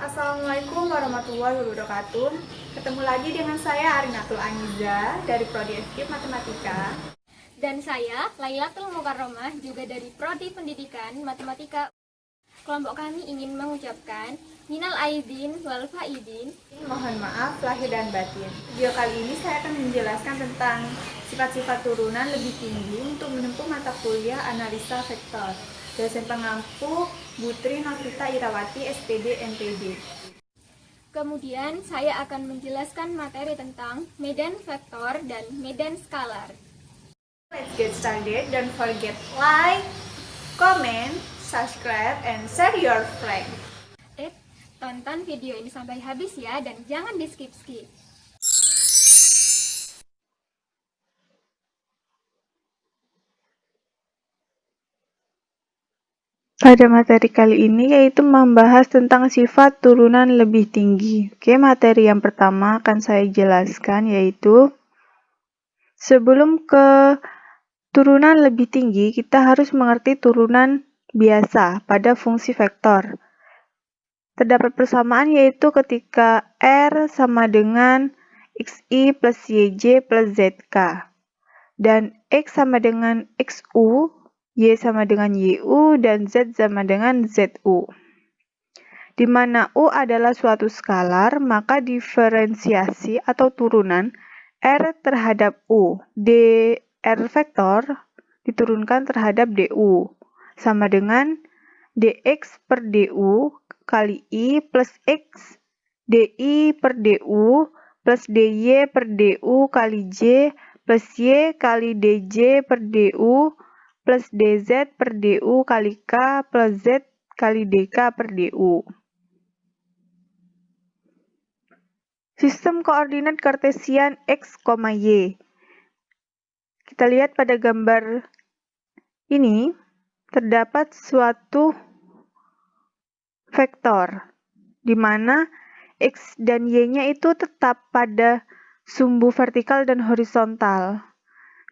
Assalamualaikum warahmatullahi wabarakatuh. Ketemu lagi dengan saya Arinatul Aniza dari Prodi FKIP Matematika. Dan saya Lailatul Mukarramah juga dari Prodi Pendidikan Matematika. Kelompok kami ingin mengucapkan minal aidin wal faidin. Mohon maaf lahir dan batin. Video kali ini saya akan menjelaskan tentang sifat-sifat turunan lebih tinggi untuk menempuh mata kuliah analisa vektor. Dosen pengampu Butri Novita Irawati, SPD, MPD. Kemudian saya akan menjelaskan materi tentang medan vektor dan medan skalar. Let's get started. Don't forget like, comment, subscribe, and share your friend. Tonton video ini sampai habis ya, dan jangan di skip-skip. Pada materi kali ini yaitu membahas tentang sifat turunan lebih tinggi. Oke, materi yang pertama akan saya jelaskan yaitu sebelum ke turunan lebih tinggi, kita harus mengerti turunan biasa pada fungsi vektor. Terdapat persamaan yaitu ketika R sama dengan XI plus YJ plus ZK dan X sama dengan XU, Y sama dengan YU, dan Z sama dengan ZU. Di mana U adalah suatu skalar, maka diferensiasi atau turunan R terhadap U, dr vektor diturunkan terhadap du, sama dengan dx per du kali I plus X di per du plus dy per du kali J plus Y kali dj per du plus dz per du kali K plus Z kali dk per du. Sistem koordinat kartesian X, Y. Kita lihat pada gambar ini, terdapat suatu vektor, di mana X dan Y-nya itu tetap pada sumbu vertikal dan horizontal.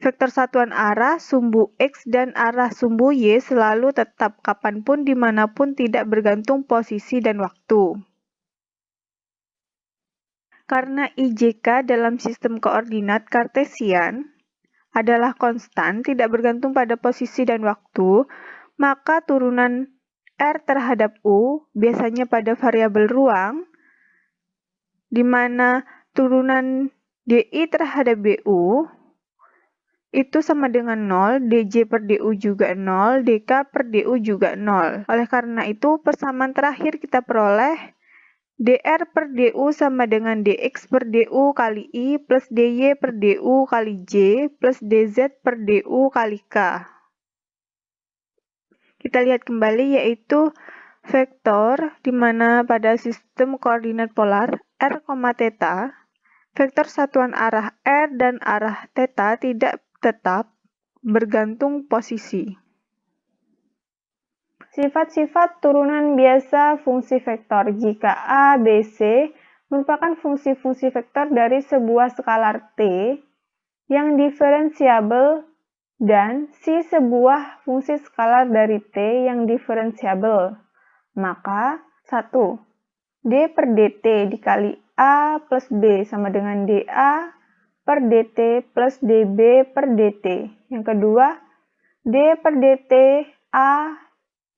Vektor satuan arah, sumbu X dan arah sumbu Y selalu tetap kapanpun dimanapun tidak bergantung posisi dan waktu. Karena IJK dalam sistem koordinat kartesian adalah konstan, tidak bergantung pada posisi dan waktu, maka turunan R terhadap U biasanya pada variabel ruang, di mana turunan DI terhadap DU itu sama dengan 0, dj per du juga 0, dk per du juga 0. Oleh karena itu, persamaan terakhir kita peroleh dr per du sama dengan dx per du kali I plus dy per du kali J plus dz per du kali K. Kita lihat kembali yaitu vektor di mana pada sistem koordinat polar r, θ, vektor satuan arah r dan arah θ tidak tetap bergantung posisi. Sifat-sifat turunan biasa fungsi vektor jika A, B, C merupakan fungsi-fungsi vektor dari sebuah skalar T yang diferensiabel dan C sebuah fungsi skalar dari T yang diferensiabel. Maka 1. D per dt dikali A plus B sama dengan dA per dt plus dB per dt. Yang kedua, D per dt A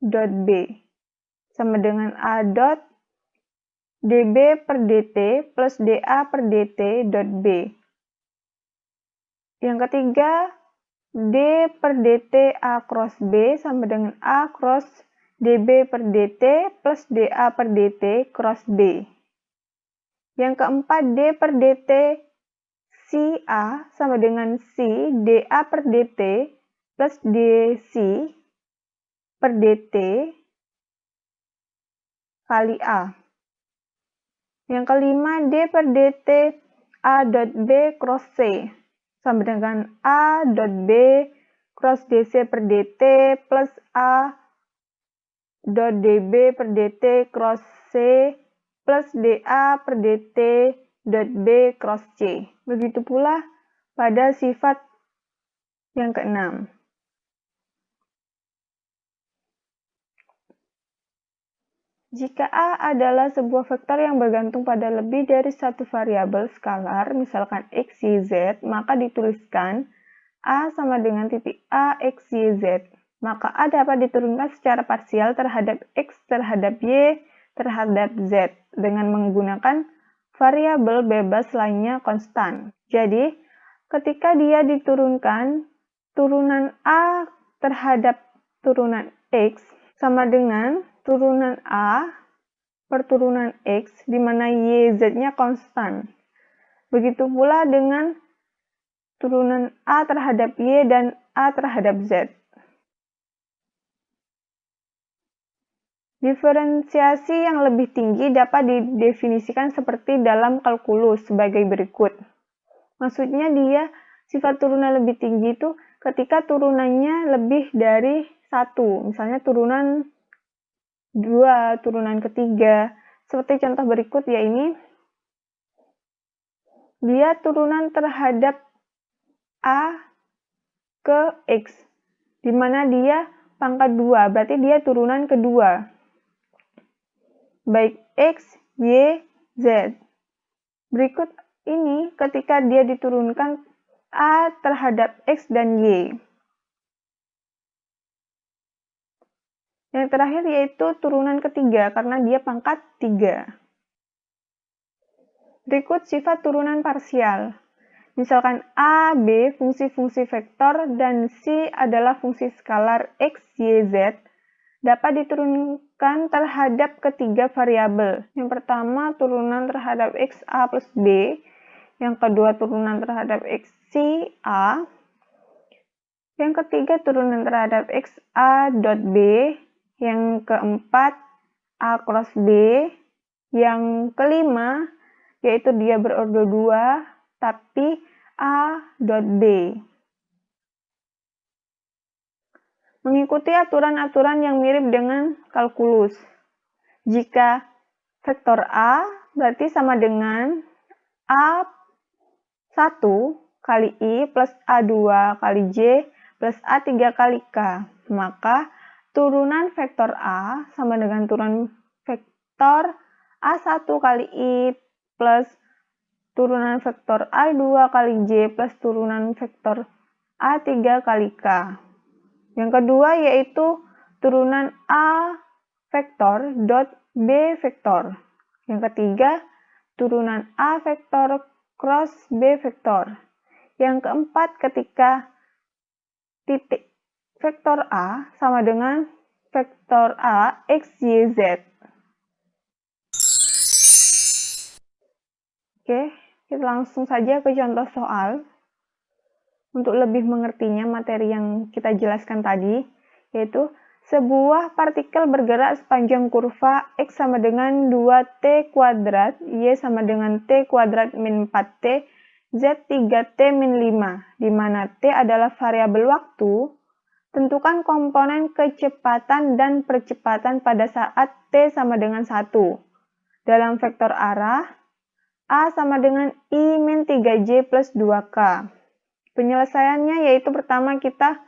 dot B sama dengan A dot dB per dt plus dA per dt dot B. Yang ketiga, D per dt A cross B sama dengan A cross dB per dt plus dA per dt cross B. Yang keempat, D per dt C A sama dengan C dA per dt plus dC per dt kali A. Yang kelima, D per dt A dot B cross C sama dengan A dot B cross DC per DT plus A dot DB per DT cross C plus DA per DT dot B cross C. Begitu pula pada sifat yang keenam. Jika A adalah sebuah vektor yang bergantung pada lebih dari satu variabel skalar, misalkan X, Y, Z, maka dituliskan A sama dengan titik A, X, Y, Z. Maka A dapat diturunkan secara parsial terhadap X, terhadap Y, terhadap Z, dengan menggunakan variabel bebas lainnya konstan. Jadi, ketika dia diturunkan, turunan A terhadap turunan X sama dengan turunan A per turunan X, di mana Y, Z-nya konstan. Begitu pula dengan turunan A terhadap Y dan A terhadap Z. Diferensiasi yang lebih tinggi dapat didefinisikan seperti dalam kalkulus sebagai berikut. Maksudnya sifat turunan lebih tinggi itu ketika turunannya lebih dari satu, misalnya turunan 2, turunan ketiga. Seperti contoh berikut ya ini. Dia turunan terhadap A ke X, di mana dia pangkat 2, berarti dia turunan kedua. Baik X, Y, Z. Berikut ini ketika dia diturunkan A terhadap X dan Y. Yang terakhir yaitu turunan ketiga, karena dia pangkat 3. Berikut sifat turunan parsial. Misalkan A, B fungsi-fungsi vektor, dan C adalah fungsi skalar X, Y, Z, dapat diturunkan terhadap ketiga variabel. Yang pertama, turunan terhadap X, A plus B. Yang kedua, turunan terhadap X, C, A. Yang ketiga, turunan terhadap X, A dot B. Yang keempat, A cross B. Yang kelima, yaitu dia berordo 2, tapi A dot B. Mengikuti aturan-aturan yang mirip dengan kalkulus. Jika vektor A berarti sama dengan A1 kali I plus A2 kali J plus A3 kali K, maka turunan vektor A sama dengan turunan vektor A1 kali I plus turunan vektor A2 kali J plus turunan vektor A3 kali K. Yang kedua yaitu turunan A vektor dot B vektor. Yang ketiga, turunan A vektor cross B vektor. Yang keempat, ketika titik vektor A sama dengan vektor A, X, Y, Z. Oke, kita langsung saja ke contoh soal. Untuk lebih mengertinya materi yang kita jelaskan tadi, yaitu sebuah partikel bergerak sepanjang kurva X sama dengan 2T kuadrat, Y sama dengan T kuadrat min 4T, Z 3T min 5, di mana T adalah variabel waktu. Tentukan komponen kecepatan dan percepatan pada saat T sama dengan 1. Dalam vektor arah, A sama dengan I min 3J plus 2K. Penyelesaiannya yaitu pertama kita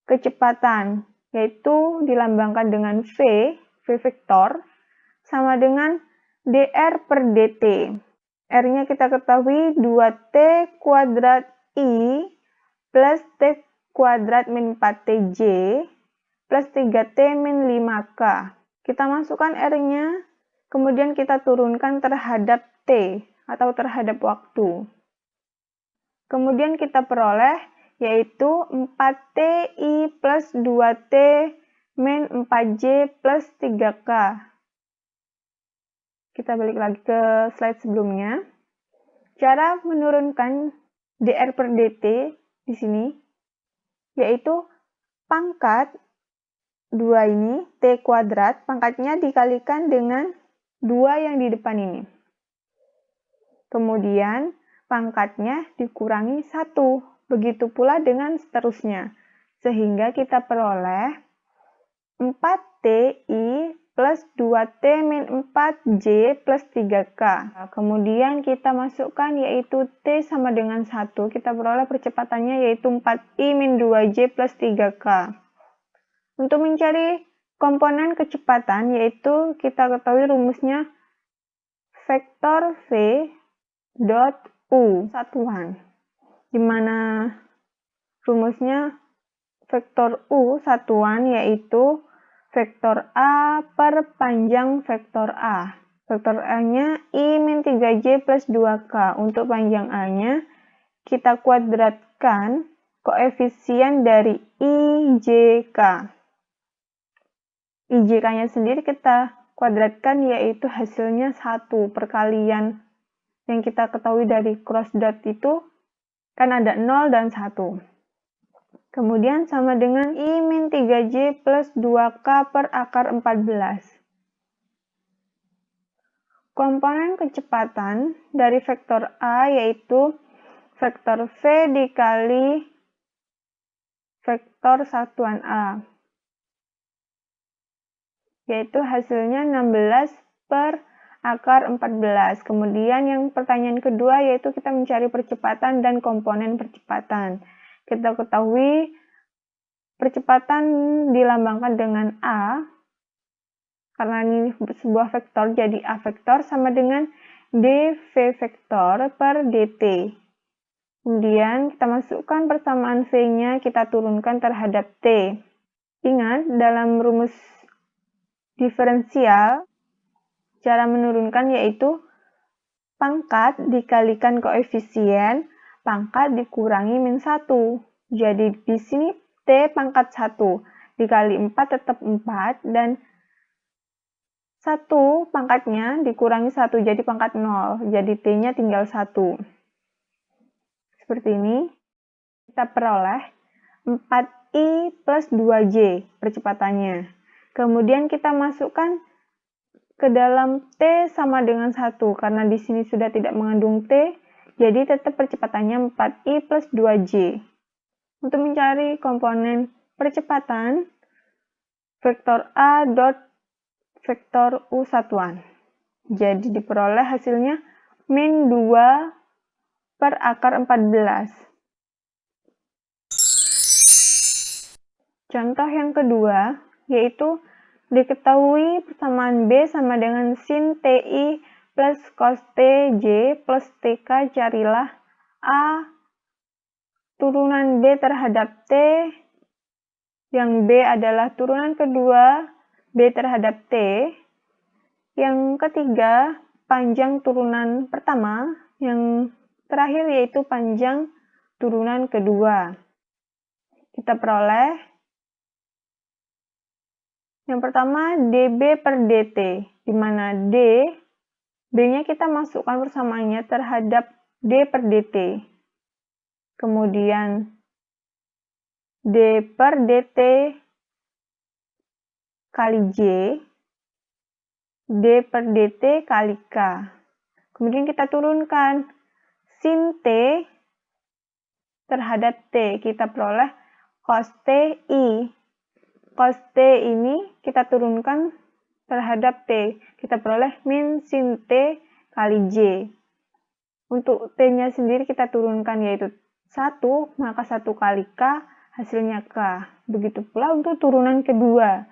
kecepatan, yaitu dilambangkan dengan V vektor, sama dengan dr per dt. R-nya kita ketahui 2T kuadrat I plus T kuadrat min 4TJ plus 3T min 5K. Kita masukkan R-nya, kemudian kita turunkan terhadap T atau terhadap waktu. Kemudian kita peroleh yaitu 4TI plus 2T min 4J plus 3K. Kita balik lagi ke slide sebelumnya. Cara menurunkan dr per dt di sini yaitu pangkat 2 ini, T kuadrat, pangkatnya dikalikan dengan 2 yang di depan ini. Kemudian pangkatnya dikurangi 1. Begitu pula dengan seterusnya. Sehingga kita peroleh 4TI plus 2T min 4J plus 3K. Kemudian kita masukkan yaitu T sama dengan 1. Kita peroleh percepatannya yaitu 4I min 2J plus 3K. Untuk mencari komponen kecepatan yaitu kita ketahui rumusnya vektor V dot U satuan. Di mana rumusnya vektor U satuan yaitu vektor A per panjang vektor A. Vektor A-nya I min 3J plus 2K. Untuk panjang A-nya, kita kuadratkan koefisien dari IJK. IJK-nya sendiri kita kuadratkan yaitu hasilnya 1. Perkalian yang kita ketahui dari cross dot itu kan ada 0 dan 1. Kemudian sama dengan I min 3J plus 2K per akar 14. Komponen kecepatan dari vektor A yaitu vektor V dikali vektor satuan A. Yaitu hasilnya 16 per akar 14. Kemudian yang pertanyaan kedua yaitu kita mencari percepatan dan komponen percepatan. Kita ketahui percepatan dilambangkan dengan A, karena ini sebuah vektor, jadi A vektor sama dengan dV vektor per dt. Kemudian kita masukkan persamaan V-nya, kita turunkan terhadap T. Ingat, dalam rumus diferensial, cara menurunkan yaitu pangkat dikalikan koefisien, pangkat dikurangi min 1. Jadi di sini T pangkat 1 dikali 4 tetap 4 dan 1 pangkatnya dikurangi 1 jadi pangkat 0. Jadi T-nya tinggal 1. Seperti ini. Kita peroleh 4I plus 2J percepatannya. Kemudian kita masukkan ke dalam T sama dengan 1 karena di sini sudah tidak mengandung T. Jadi tetap percepatannya 4I plus 2J. Untuk mencari komponen percepatan, vektor A dot vektor U satuan. Jadi diperoleh hasilnya min 2 per akar 14. Contoh yang kedua, yaitu diketahui persamaan B sama dengan sin TI plus cos TJ plus TK, carilah A turunan B terhadap T, yang B adalah turunan kedua B terhadap T, yang ketiga panjang turunan pertama, yang terakhir yaitu panjang turunan kedua. Kita peroleh yang pertama dB per dt, di mana B-nya kita masukkan persamaannya terhadap D per dt. Kemudian D per dt kali J, D per dt kali K. Kemudian kita turunkan sin T terhadap T, kita peroleh cos TI. Cos T ini kita turunkan terhadap T, kita peroleh min sin T kali J. Untuk T-nya sendiri kita turunkan yaitu 1, maka 1 kali K, hasilnya K. Begitu pula untuk turunan kedua.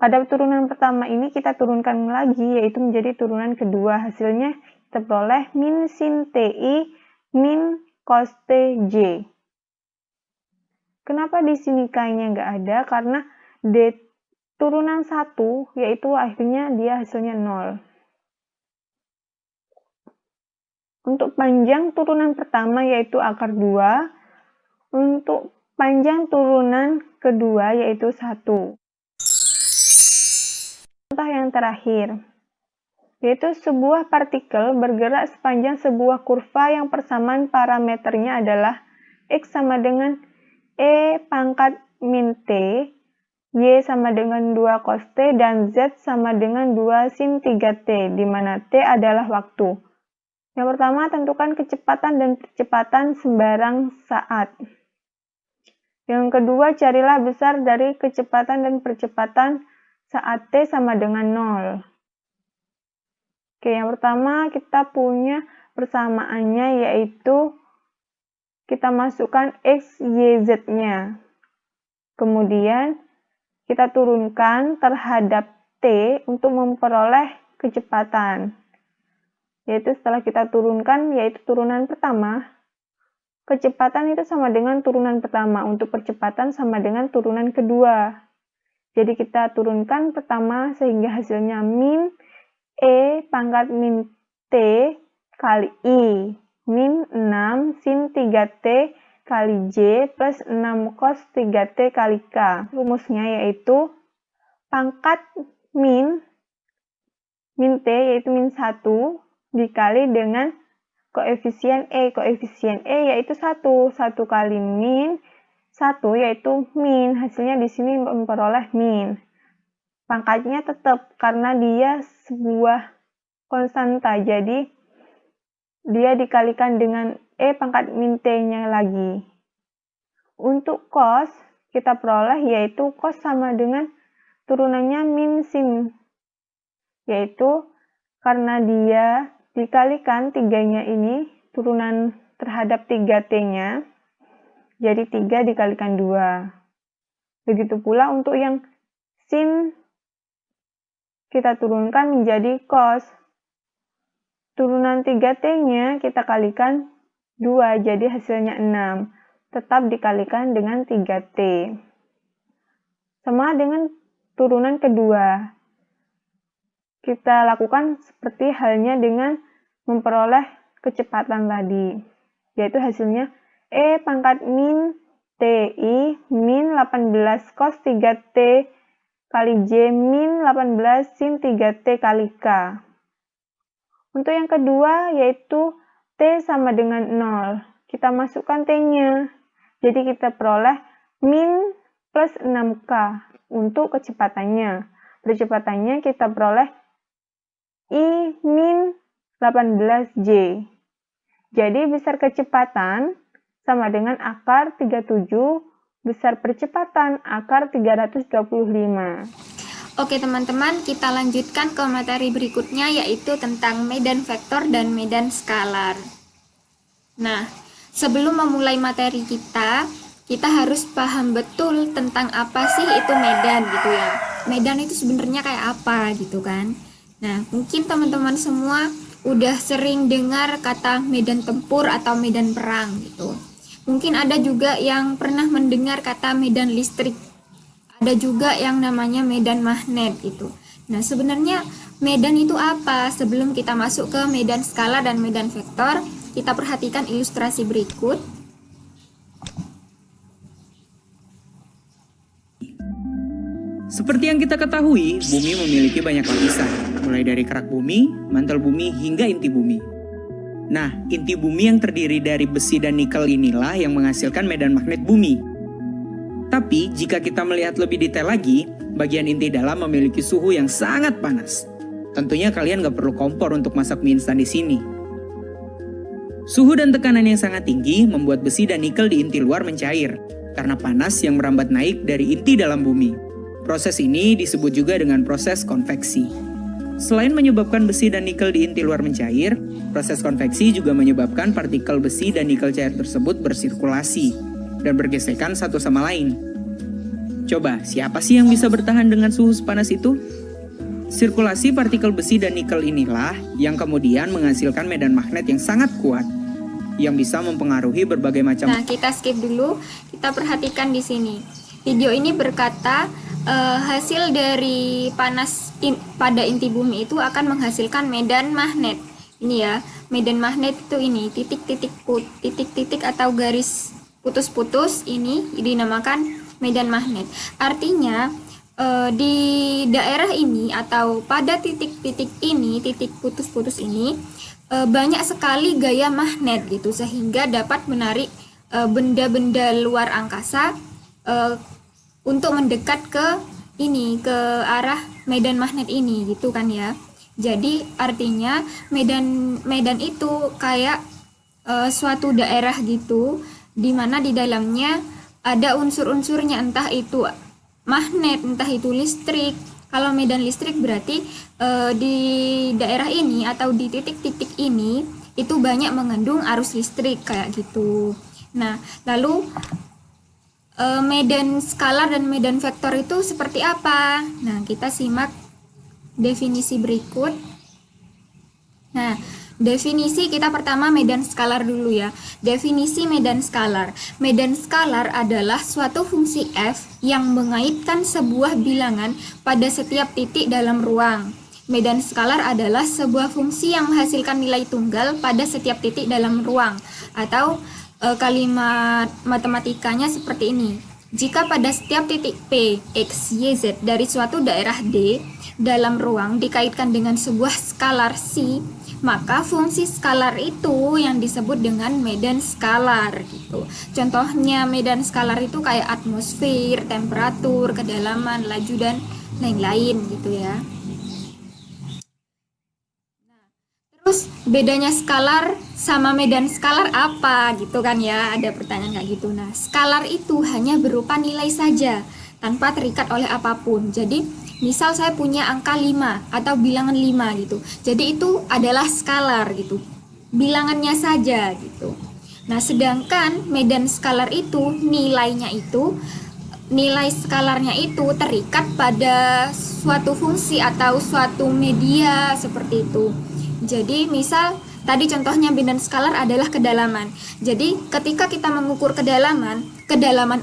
Pada turunan pertama ini kita turunkan lagi, yaitu menjadi turunan kedua. Hasilnya kita peroleh min sin TI min cos TJ. Kenapa di sini K-nya nggak ada? Karena D turunan 1, yaitu akhirnya dia hasilnya 0. Untuk panjang turunan pertama yaitu akar 2. Untuk panjang turunan kedua yaitu 1. Contoh yang terakhir, yaitu sebuah partikel bergerak sepanjang sebuah kurva yang persamaan parameternya adalah X sama dengan E pangkat min T Y sama dengan 2 cos T, dan Z sama dengan 2 sin 3T, di mana T adalah waktu. Yang pertama, tentukan kecepatan dan percepatan sembarang saat. Yang kedua, carilah besar dari kecepatan dan percepatan saat T sama dengan 0. Oke, yang pertama kita punya persamaannya, yaitu kita masukkan X, Y, Z-nya. Kemudian kita turunkan terhadap T untuk memperoleh kecepatan. Yaitu setelah kita turunkan, yaitu turunan pertama, kecepatan itu sama dengan turunan pertama. Untuk percepatan sama dengan turunan kedua. Jadi kita turunkan pertama sehingga hasilnya min E pangkat min T kali I. Min 6 sin 3T kali J plus 6 cos 3T kali K. Rumusnya yaitu pangkat min T yaitu min 1 dikali dengan koefisien E. Koefisien E yaitu 1. 1 kali min 1 yaitu min. Hasilnya di sini memperoleh min. Pangkatnya tetap karena dia sebuah konstanta. Jadi dia dikalikan dengan E pangkat min T-nya lagi. Untuk cos kita peroleh yaitu cos sama dengan turunannya min sin. Yaitu karena dia dikalikan 3-nya ini turunan terhadap 3T-nya. Jadi 3 dikalikan 2. Begitu pula untuk yang sin kita turunkan menjadi cos. Turunan 3T-nya kita kalikan 2, jadi hasilnya 6. Tetap dikalikan dengan 3T. Sama dengan turunan kedua. Kita lakukan seperti halnya dengan memperoleh kecepatan tadi. Yaitu hasilnya E pangkat min TI min 18 cos 3T kali J min 18 sin 3T kali K. Untuk yang kedua yaitu T sama dengan 0. Kita masukkan T-nya. Jadi kita peroleh min plus 6K untuk kecepatannya. Percepatannya kita peroleh I min 18J. Jadi besar kecepatan sama dengan akar 37, besar percepatan akar 325. Oke teman-teman, kita lanjutkan ke materi berikutnya yaitu tentang medan vektor dan medan skalar. Nah, sebelum memulai materi kita harus paham betul tentang apa sih itu medan gitu ya. Medan itu sebenarnya kayak apa gitu kan. Nah, mungkin teman-teman semua udah sering dengar kata medan tempur atau medan perang gitu. Mungkin ada juga yang pernah mendengar kata medan listrik. Ada juga yang namanya medan magnet gitu. Nah, sebenarnya medan itu apa? Sebelum kita masuk ke medan skalar dan medan vektor, kita perhatikan ilustrasi berikut. Seperti yang kita ketahui, bumi memiliki banyak lapisan, mulai dari kerak bumi, mantel bumi, hingga inti bumi. Nah, inti bumi yang terdiri dari besi dan nikel inilah yang menghasilkan medan magnet bumi. Tapi, jika kita melihat lebih detail lagi, bagian inti dalam memiliki suhu yang sangat panas. Tentunya kalian gak perlu kompor untuk masak mie instan di sini. Suhu dan tekanan yang sangat tinggi membuat besi dan nikel di inti luar mencair, karena panas yang merambat naik dari inti dalam bumi. Proses ini disebut juga dengan proses konveksi. Selain menyebabkan besi dan nikel di inti luar mencair, proses konveksi juga menyebabkan partikel besi dan nikel cair tersebut bersirkulasi dan bergesekan satu sama lain. Coba, siapa sih yang bisa bertahan dengan suhu sepanas itu? Sirkulasi partikel besi dan nikel inilah yang kemudian menghasilkan medan magnet yang sangat kuat, yang bisa mempengaruhi berbagai macam. Nah, kita skip dulu, kita perhatikan di sini. Video ini berkata hasil dari panas pada inti bumi itu akan menghasilkan medan magnet. Ini ya, medan magnet itu ini titik-titik atau garis putus-putus ini dinamakan medan magnet. Artinya di daerah ini atau pada titik-titik ini, titik putus-putus ini banyak sekali gaya magnet gitu, sehingga dapat menarik benda-benda luar angkasa untuk mendekat ke ini ke arah medan magnet ini gitu kan ya. Jadi artinya medan itu kayak suatu daerah gitu, dimana di dalamnya ada unsur-unsurnya, entah itu magnet, entah itu listrik. Kalau medan listrik berarti di daerah ini atau di titik-titik ini itu banyak mengandung arus listrik kayak gitu. Nah, lalu medan skalar dan medan vektor itu seperti apa? Nah, kita simak definisi berikut. Nah, definisi kita pertama medan skalar dulu ya. Definisi medan skalar. Medan skalar adalah suatu fungsi f yang mengaitkan sebuah bilangan pada setiap titik dalam ruang. Medan skalar adalah sebuah fungsi yang menghasilkan nilai tunggal pada setiap titik dalam ruang. Atau kalimat matematikanya seperti ini. Jika pada setiap titik P, X, Y, Z dari suatu daerah D dalam ruang dikaitkan dengan sebuah skalar C, maka fungsi skalar itu yang disebut dengan medan skalar gitu. Contohnya medan skalar itu kayak atmosfer, temperatur, kedalaman, laju dan lain-lain gitu ya. Terus bedanya skalar sama medan skalar apa gitu kan ya, ada pertanyaan kayak gitu. Nah, skalar itu hanya berupa nilai saja tanpa terikat oleh apapun. Jadi misal saya punya angka 5 atau bilangan 5 gitu, jadi itu adalah skalar gitu, bilangannya saja gitu. Nah, sedangkan medan skalar itu nilai skalarnya itu terikat pada suatu fungsi atau suatu media seperti itu. Jadi misal tadi contohnya medan skalar adalah kedalaman. Jadi ketika kita mengukur kedalaman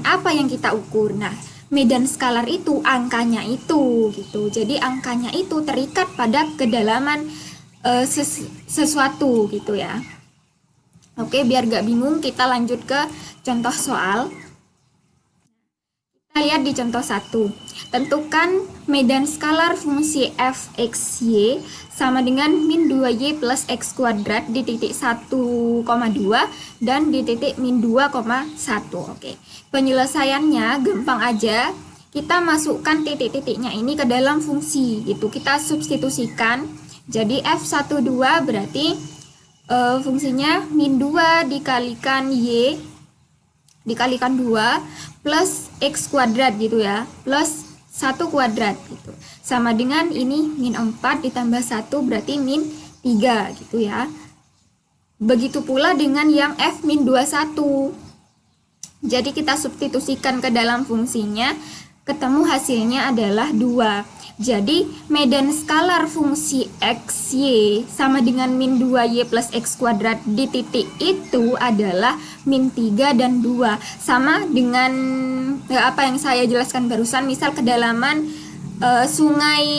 apa yang kita ukur? Nah, medan skalar itu angkanya itu gitu. Jadi angkanya itu terikat pada kedalaman sesuatu gitu ya. Oke, biar gak bingung kita lanjut ke contoh soal. Kita lihat di contoh 1. Tentukan medan skalar fungsi f x y sama dengan min 2y plus x kuadrat di titik 1,2 dan di titik min 2,1. Oke. Penyelesaiannya gampang aja. Kita masukkan titik-titiknya ini ke dalam fungsi gitu. Kita substitusikan. Jadi f12 berarti fungsinya min 2 dikalikan y dikalikan 2 plus x kuadrat gitu ya, plus 1 kuadrat gitu. Sama dengan ini min 4 ditambah 1 berarti min 3 gitu ya. Begitu pula dengan yang f min 21. Jadi kita substitusikan ke dalam fungsinya, ketemu hasilnya adalah 2. Jadi medan skalar fungsi x, y sama dengan min 2y plus x kuadrat di titik itu adalah min 3 dan 2. Sama dengan apa yang saya jelaskan barusan, misal kedalaman sungai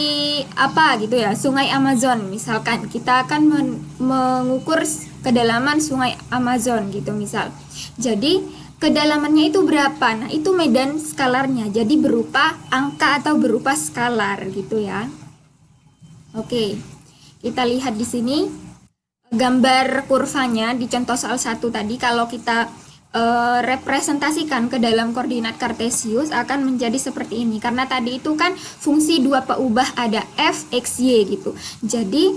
apa gitu ya, sungai Amazon misalkan. Kita akan mengukur kedalaman sungai Amazon gitu misal. Jadi kedalamannya itu berapa? Nah, itu medan skalarnya. Jadi berupa angka atau berupa skalar gitu ya. Oke. Kita lihat di sini gambar kurvanya di contoh soal 1 tadi. Kalau kita representasikan ke dalam koordinat kartesius akan menjadi seperti ini. Karena tadi itu kan fungsi dua peubah ada f, x, y gitu. Jadi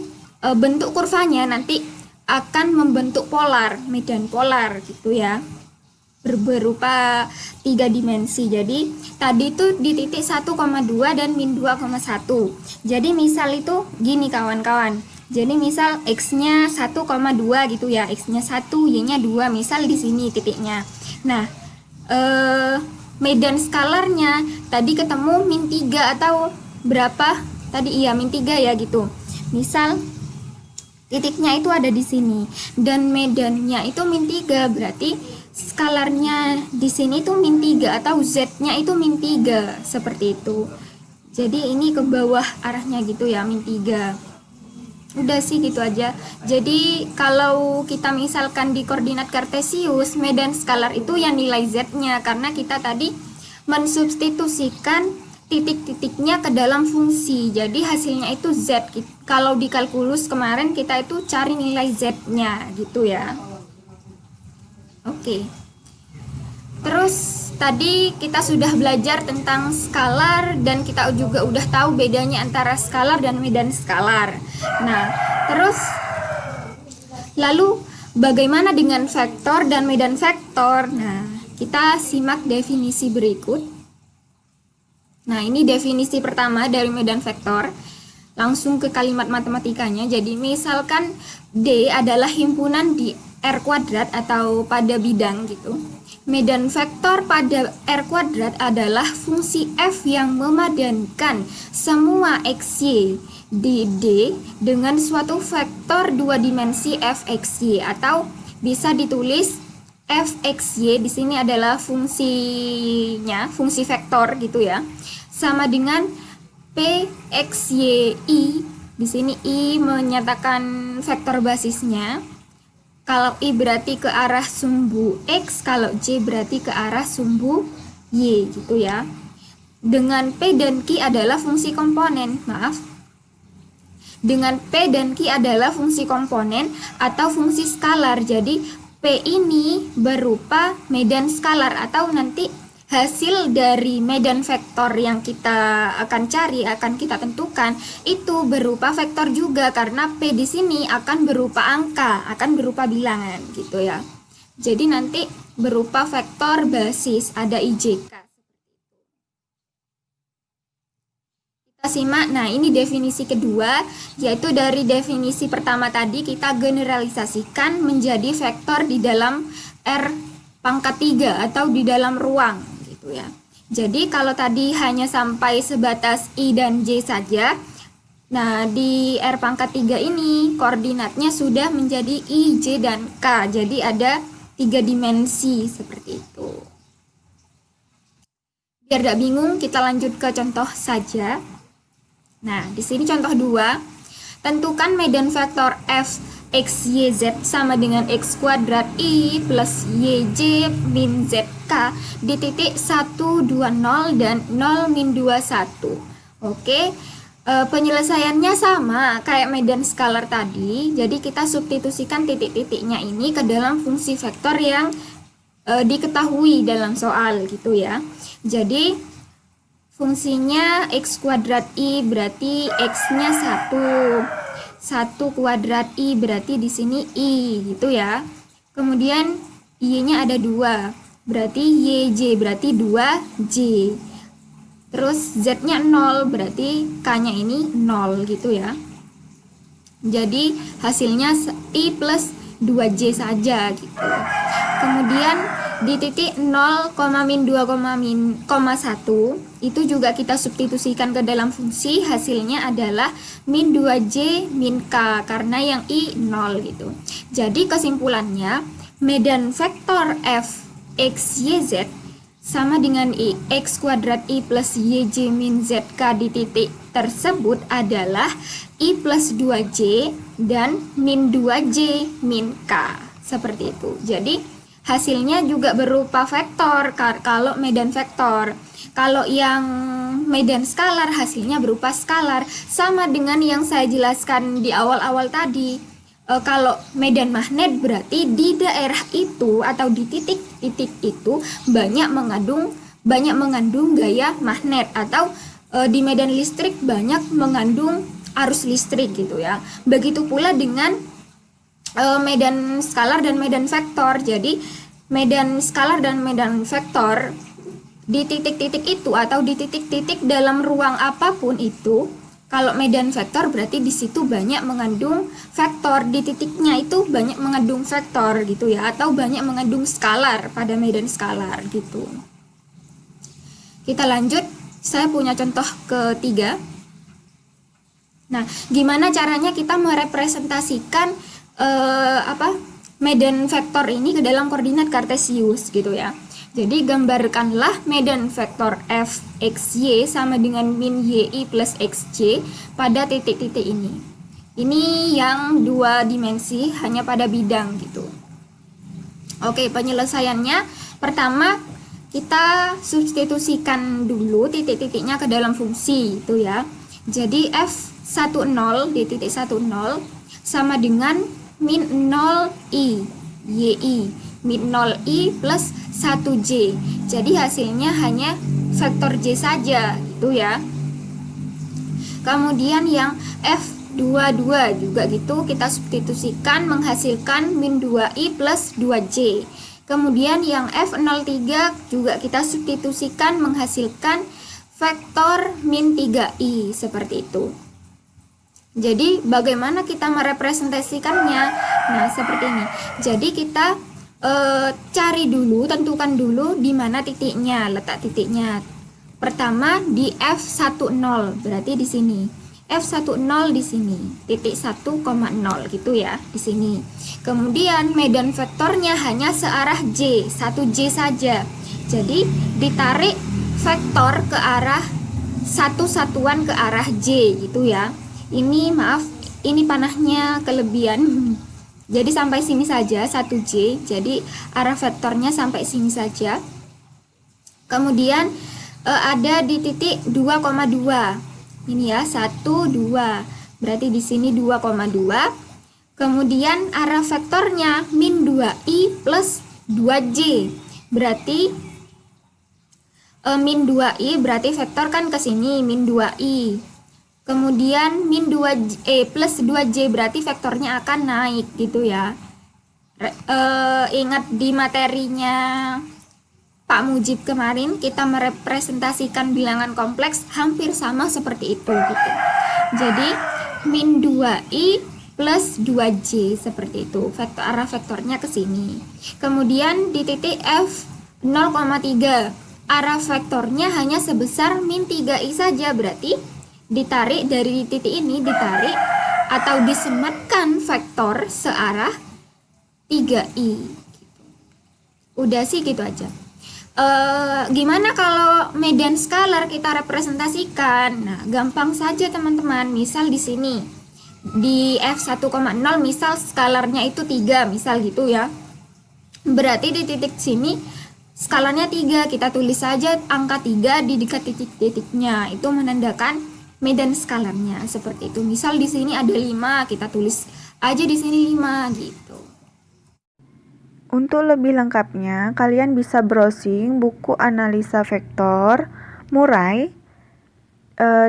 bentuk kurvanya nanti akan membentuk polar, medan polar gitu ya. Berupa 3 dimensi. Jadi tadi itu di titik 1,2 dan min 2,1. Jadi misal itu gini kawan-kawan. Jadi misal x-nya 1,2 gitu ya, x-nya 1, y-nya 2, misal di sini titiknya. Nah, medan skalarnya tadi ketemu min 3 atau berapa? Tadi iya min 3 ya gitu. Misal titiknya itu ada di sini dan medannya itu min 3, berarti skalarnya di sini tuh min 3 atau z-nya itu min 3 seperti itu. Jadi ini ke bawah arahnya gitu ya, min 3. Udah sih gitu aja. Jadi kalau kita misalkan di koordinat kartesius, medan skalar itu yang nilai z-nya karena kita tadi mensubstitusikan titik-titiknya ke dalam fungsi. Jadi hasilnya itu z. Kalau di kalkulus kemarin kita itu cari nilai z-nya gitu ya. Oke. Terus tadi kita sudah belajar tentang skalar dan kita juga udah tahu bedanya antara skalar dan medan skalar. Nah, terus lalu bagaimana dengan vektor dan medan vektor? Nah, kita simak definisi berikut. Nah, ini definisi pertama dari medan vektor. Langsung ke kalimat matematikanya. Jadi misalkan D adalah himpunan di R kuadrat atau pada bidang gitu. Medan vektor pada R kuadrat adalah fungsi f yang memadankan semua xy di D dengan suatu vektor dua dimensi fxy, atau bisa ditulis fxy di sini adalah fungsinya, fungsi vektor gitu ya. Sama dengan pxyi, di sini i menyatakan vektor basisnya. Kalau I berarti ke arah sumbu X, kalau J berarti ke arah sumbu Y gitu ya. Dengan P dan Q adalah fungsi komponen, Dengan P dan Q adalah fungsi komponen atau fungsi skalar. Jadi P ini berupa medan skalar, atau nanti hasil dari medan vektor yang kita akan cari, akan kita tentukan, itu berupa vektor juga, karena P di sini akan berupa angka, akan berupa bilangan gitu ya. Jadi nanti berupa vektor basis, ada IJK. Kita simak, nah ini definisi kedua, yaitu dari definisi pertama tadi kita generalisasikan menjadi vektor di dalam R pangkat 3 atau di dalam ruang. Ya. Jadi kalau tadi hanya sampai sebatas I dan J saja, nah di R pangkat 3 ini koordinatnya sudah menjadi I, J, dan K. Jadi ada 3 dimensi seperti itu. Biar tidak bingung, kita lanjut ke contoh saja. Nah, di sini contoh 2. Tentukan medan vektor f x, y, z sama dengan x kuadrat i plus y, j min z k di titik 1, 2, 0 dan 0, min 2, 1. Oke, penyelesaiannya sama kayak medan skalar tadi. Jadi kita substitusikan titik-titiknya ini ke dalam fungsi vektor yang diketahui dalam soal gitu ya. Jadi fungsinya x kuadrat i berarti x-nya 1. 1 kuadrat i berarti di sini i gitu ya. Kemudian y-nya ada 2. Berarti yj berarti 2j. Terus z-nya 0 berarti k-nya ini 0 gitu ya. Jadi hasilnya i plus 2j saja gitu. Kemudian di titik 0, min 2, min 1 itu juga kita substitusikan ke dalam fungsi, hasilnya adalah min 2j min k karena yang i 0 gitu. Jadi kesimpulannya medan vektor f x y z sama dengan i x kuadrat i plus yj min zk di titik tersebut adalah i plus 2j dan min 2j min k, seperti itu. Jadi hasilnya juga berupa vektor kalau medan vektor. Kalau yang medan skalar hasilnya berupa skalar, sama dengan yang saya jelaskan di awal-awal tadi. Kalau medan magnet berarti di daerah itu atau di titik-titik itu banyak mengandung gaya magnet, atau di medan listrik banyak mengandung arus listrik gitu ya. Begitu pula dengan medan skalar dan medan vektor. Jadi medan skalar dan medan vektor di titik-titik itu atau di titik-titik dalam ruang apapun itu, kalau medan vektor berarti di situ banyak mengandung vektor, di titiknya itu banyak mengandung vektor gitu ya, atau banyak mengandung skalar pada medan skalar gitu. Kita lanjut, saya punya contoh ketiga. Nah, gimana caranya kita merepresentasikan medan vektor ini ke dalam koordinat kartesius gitu ya. Jadi gambarkanlah medan vektor f x y sama dengan min y i plus xj pada titik-titik ini. Ini yang 2 dimensi hanya pada bidang gitu. Oke, penyelesaiannya pertama kita substitusikan dulu titik-titiknya ke dalam fungsi itu ya. Jadi f10 di titik 10 sama dengan min 0 i yi min 0i plus 1j. Jadi hasilnya hanya vektor j saja gitu ya. Kemudian yang F22 juga gitu, kita substitusikan menghasilkan min 2i plus 2j. Kemudian yang F03 juga kita substitusikan menghasilkan vektor min 3i seperti itu. Jadi bagaimana kita merepresentasikannya? Nah, seperti ini. Jadi kita cari dulu, tentukan dulu di mana titiknya, letak titiknya. Pertama di F10, berarti di sini. F10 di sini, titik 1,0 gitu ya, di sini. Kemudian medan vektornya hanya searah J, 1J saja. Jadi ditarik vektor ke arah satu satuan ke arah J gitu ya. Ini maaf, ini panahnya kelebihan. Jadi sampai sini saja 1J. Jadi arah vektornya sampai sini saja. Kemudian ada di titik 2,2. Ini ya, 1 2. Berarti di sini 2,2. Kemudian arah vektornya min 2i plus 2j. Berarti min 2i berarti vektor kan ke sini min 2i. Kemudian min 2j plus 2j berarti vektornya akan naik gitu ya. Ingat di materinya Pak Mujib kemarin kita merepresentasikan bilangan kompleks hampir sama seperti itu gitu. Jadi min 2i plus 2j seperti itu. Vektor arah vektornya ke sini. Kemudian di titik F0,3 arah vektornya hanya sebesar min 3i saja, berarti ditarik dari titik ini, ditarik atau disematkan vektor searah 3i. Udah sih gitu aja. Gimana kalau medan skalar kita representasikan? Nah, gampang saja teman-teman. Misal di sini di F1,0 misal skalarnya itu 3 misal gitu ya. Berarti di titik sini skalarnya 3, kita tulis saja angka 3 di dekat titik-titiknya. Itu menandakan medan skalarnya seperti itu. Misal di sini ada 5, kita tulis aja di sini 5 gitu. Untuk lebih lengkapnya, kalian bisa browsing buku analisa vektor Murai.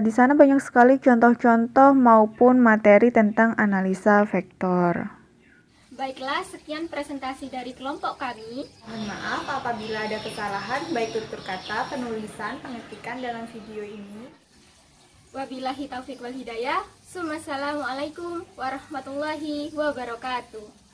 Di sana banyak sekali contoh-contoh maupun materi tentang analisa vektor. Baiklah, sekian presentasi dari kelompok kami. Mohon maaf apabila ada kesalahan baik tutur kata, penulisan, pengetikan dalam video ini. Wabillahi taufiq wal hidayah. Assalamualaikum warahmatullahi wabarakatuh.